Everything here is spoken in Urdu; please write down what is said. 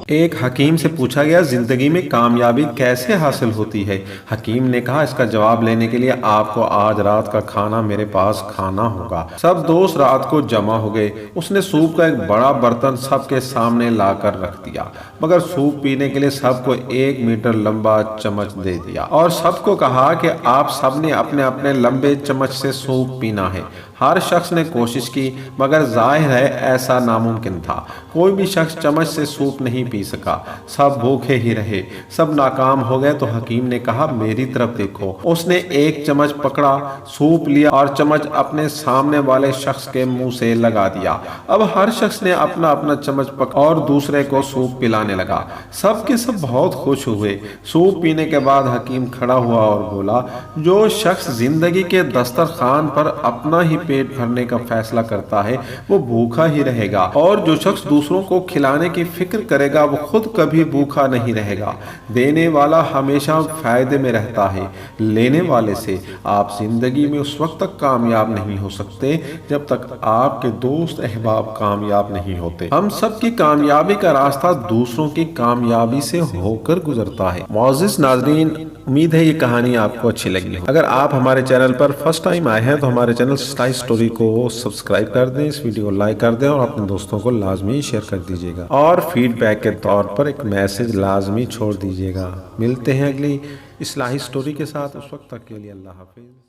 ایک حکیم سے پوچھا گیا زندگی میں کامیابی کیسے حاصل ہوتی ہے؟ حکیم نے کہا اس کا جواب لینے کے لیے آپ کو آج رات کا کھانا میرے پاس کھانا ہوگا۔ سب دوست رات کو جمع ہو گئے۔ اس نے سوپ کا ایک بڑا برتن سب کے سامنے لا کر رکھ دیا، مگر سوپ پینے کے لیے سب کو 1 میٹر لمبا چمچ دے دیا اور سب کو کہا کہ آپ سب نے اپنے اپنے لمبے چمچ سے سوپ پینا ہے۔ ہر شخص نے کوشش کی، مگر ظاہر ہے ایسا ناممکن تھا۔ کوئی بھی شخص چمچ سے سوپ نہیں پی سکا۔ سب بھوکے ہی رہے، سب ناکام ہو گئے۔ تو حکیم نے کہا میری طرف دیکھو۔ اس نے ایک چمچ پکڑا، سوپ لیا اور چمچ اپنے سامنے والے شخص کے منہ سے لگا دیا۔ اب ہر شخص نے اپنا اپنا چمچ پکڑا اور دوسرے کو سوپ پلانے لگا۔ سب کے سب بہت خوش ہوئے۔ سوپ پینے کے بعد حکیم کھڑا ہوا اور بولا، جو شخص زندگی کے دسترخوان پر اپنا ہی پیٹ بھرنے کا فیصلہ کرتا ہے وہ بھوکا ہی رہے گا، اور جو شخص دوسروں کو کھلانے کی فکر کرے گا وہ خود کبھی بھوکا نہیں رہے گا۔ دینے والا ہمیشہ فائدے میں رہتا ہے، لینے والے سے آپ زندگی میں اس وقت تک کامیاب نہیں ہو سکتے جب تک آپ کے دوست احباب کامیاب نہیں ہوتے۔ ہم سب کی کامیابی کا راستہ دوسروں کی کامیابی سے ہو کر گزرتا ہے۔ معزز ناظرین، امید ہے یہ کہانی آپ کو اچھی لگی ہو۔ اگر آپ ہمارے چینل پر فرسٹ ٹائم آئے ہیں تو ہمارے چینل اسلائی اسٹوری کو سبسکرائب کر دیں، اس ویڈیو کو لائک کر دیں اور اپنے دوستوں کو لازمی شیئر کر دیجیے گا، اور فیڈ بیک کے طور پر ایک میسج لازمی چھوڑ دیجیے گا۔ ملتے ہیں اگلی اصلاحی اسٹوری کے ساتھ، اس وقت تک کے لیے اللہ حافظ۔